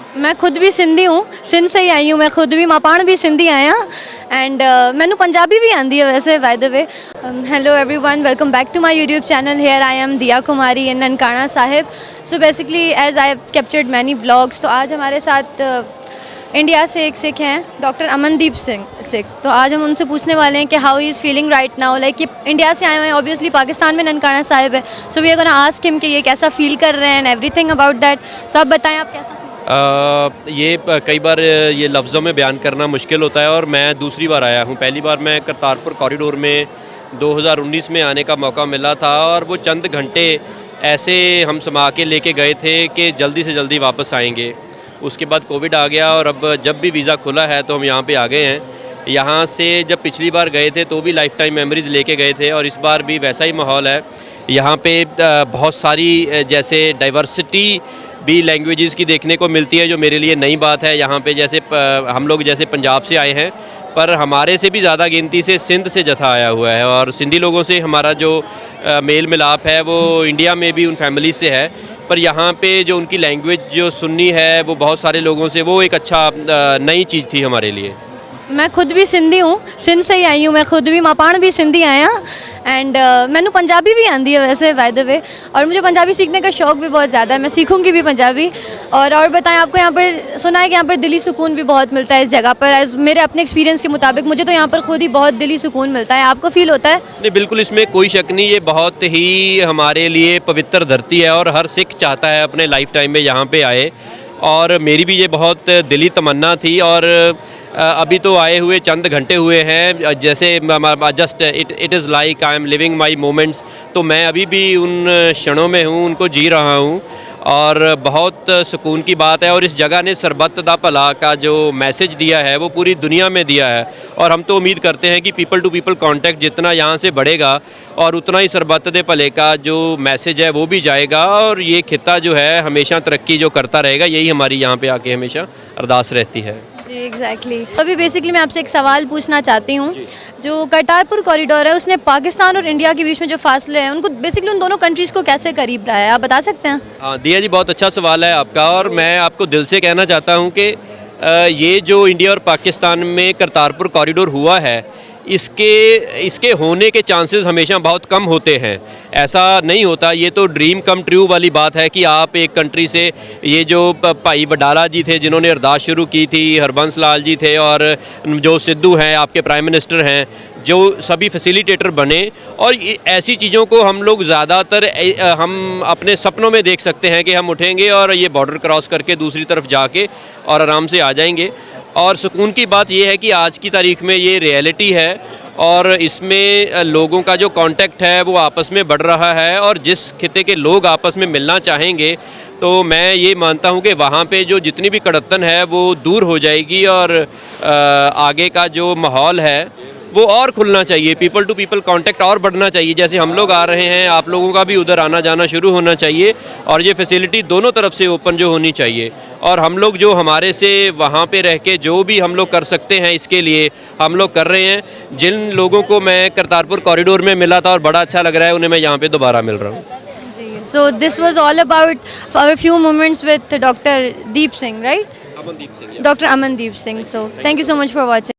मैं खुद भी सिंधी हूँ, सिंध से ही आई हूँ। मैं खुद भी मां पाण भी सिंधी आया एंड मैनू पंजाबी भी आंदी है वैसे by the way. Hello everyone, welcome back to my YouTube channel. Here I am Diya Kumari in Nankana Sahib. So basically as I have captured many vlogs, तो आज हमारे साथ इंडिया से एक सिख हैं, डॉक्टर अमनदीप सिंह सिख। तो आज हम उनसे पूछने वाले हैं कि how he is feeling right now. Like ये इंडिया से आए हुए हैं, ऑब्वियसली पाकिस्तान में ननकाना साहिब है। So we are gonna ask him कि ये कैसा फील कर रहे हैं and everything about that. So आप बताएं आप कैसा ये कई बार ये लफ्ज़ों में बयान करना मुश्किल होता है और मैं दूसरी बार आया हूँ। पहली बार मैं करतारपुर कॉरिडोर में 2019 में आने का मौका मिला था और वो चंद घंटे ऐसे हम समा के लेके गए थे कि जल्दी से जल्दी वापस आएंगे। उसके बाद कोविड आ गया और अब जब भी वीज़ा खुला है तो हम यहाँ पे आ गए हैं। यहाँ से जब पिछली बार गए थे तो भी लाइफ टाइम मेमोरीज़ लेके गए थे और इस बार भी वैसा ही माहौल है। यहाँ पे बहुत सारी जैसे डाइवर्सिटी भी लैंग्वेजेस की देखने को मिलती है, जो मेरे लिए नई बात है। यहाँ पे जैसे हम लोग जैसे पंजाब से आए हैं, पर हमारे से भी ज़्यादा गिनती से सिंध से जथा आया हुआ है और सिंधी लोगों से हमारा जो मेल मिलाप है वो इंडिया में भी उन फैमिली से है। पर यहाँ पे जो उनकी लैंग्वेज जो सुननी है वो बहुत सारे लोगों से, वो एक अच्छा नई चीज़ थी हमारे लिए। मैं खुद भी सिंधी हूँ, सिंध से ही आई हूँ। मैं खुद भी मां पाण भी सिंधी आया एंड मैनू पंजाबी भी आंदी है वैसे बाय द वे। और मुझे पंजाबी सीखने का शौक़ भी बहुत ज़्यादा है, मैं सीखूंगी भी पंजाबी। और बताएं, आपको यहाँ पर सुना है कि यहाँ पर दिली सुकून भी बहुत मिलता है इस जगह पर। एज मेरे अपने एक्सपीरियंस के मुताबिक मुझे तो यहाँ पर खुद ही बहुत दिली सुकून मिलता है। आपको फील होता है? नहीं, बिल्कुल, इसमें कोई शक नहीं। ये बहुत ही हमारे लिए पवित्र धरती है और हर सिख चाहता है अपने लाइफ टाइम में यहाँ पे आए, और मेरी भी ये बहुत दिली तमन्ना थी। और अभी तो आए हुए चंद घंटे हुए हैं, जैसे just it is like I am living my moments. तो मैं अभी भी उन क्षणों में हूँ, उनको जी रहा हूँ और बहुत सुकून की बात है। और इस जगह ने सरबत दा भला का जो मैसेज दिया है वो पूरी दुनिया में दिया है और हम तो उम्मीद करते हैं कि पीपल टू पीपल कांटेक्ट जितना यहाँ से बढ़ेगा और उतना ही सरबत दे भले का जो मैसेज है वो भी जाएगा और ये खित्ता जो है हमेशा तरक्की जो करता रहेगा। यही हमारी यहाँ पे आके हमेशा अरदास रहती है। जी एग्जैक्टली। अभी बेसिकली मैं आपसे एक सवाल पूछना चाहती हूँ। जो करतारपुर कॉरिडोर है उसने पाकिस्तान और इंडिया के बीच में जो फासले हैं उनको बेसिकली उन दोनों कंट्रीज़ को कैसे करीब लाया है, आप बता सकते हैं? हाँ दिया जी, बहुत अच्छा सवाल है आपका और मैं आपको दिल से कहना चाहता हूँ कि ये जो इंडिया और पाकिस्तान में करतारपुर कॉरिडोर हुआ है, इसके होने के चांसेस हमेशा बहुत कम होते हैं। ऐसा नहीं होता, ये तो ड्रीम कम ट्रू वाली बात है कि आप एक कंट्री से, ये जो भाई वडाला जी थे जिन्होंने अरदास शुरू की थी, हरबंस लाल जी थे और जो सिद्धू हैं आपके प्राइम मिनिस्टर हैं, जो सभी फैसिलिटेटर बने। और ऐसी चीज़ों को हम लोग ज़्यादातर हम अपने सपनों में देख सकते हैं कि हम उठेंगे और ये बॉर्डर क्रॉस करके दूसरी तरफ जाके और आराम से आ जाएंगे। और सुकून की बात यह है कि आज की तारीख में ये रियलिटी है और इसमें लोगों का जो कांटेक्ट है वो आपस में बढ़ रहा है। और जिस खिते के लोग आपस में मिलना चाहेंगे तो मैं ये मानता हूँ कि वहाँ पे जो जितनी भी कड़त्तन है वो दूर हो जाएगी और आगे का जो माहौल है वो और खुलना चाहिए। पीपल टू पीपल कांटेक्ट और बढ़ना चाहिए। जैसे हम लोग आ रहे हैं, आप लोगों का भी उधर आना जाना शुरू होना चाहिए और ये फैसिलिटी दोनों तरफ से ओपन जो होनी चाहिए। और हम लोग जो हमारे से वहाँ पे रह के जो भी हम लोग कर सकते हैं इसके लिए हम लोग कर रहे हैं। जिन लोगों को मैं करतारपुर कॉरिडोर में मिला था और बड़ा अच्छा लग रहा है, उन्हें मैं यहाँ पे दोबारा मिल रहा हूँ। So this was all about our few moments with Dr. Deep Singh, right? Amandeep Singh. Dr. Amandeep Singh. So thank you so much for watching.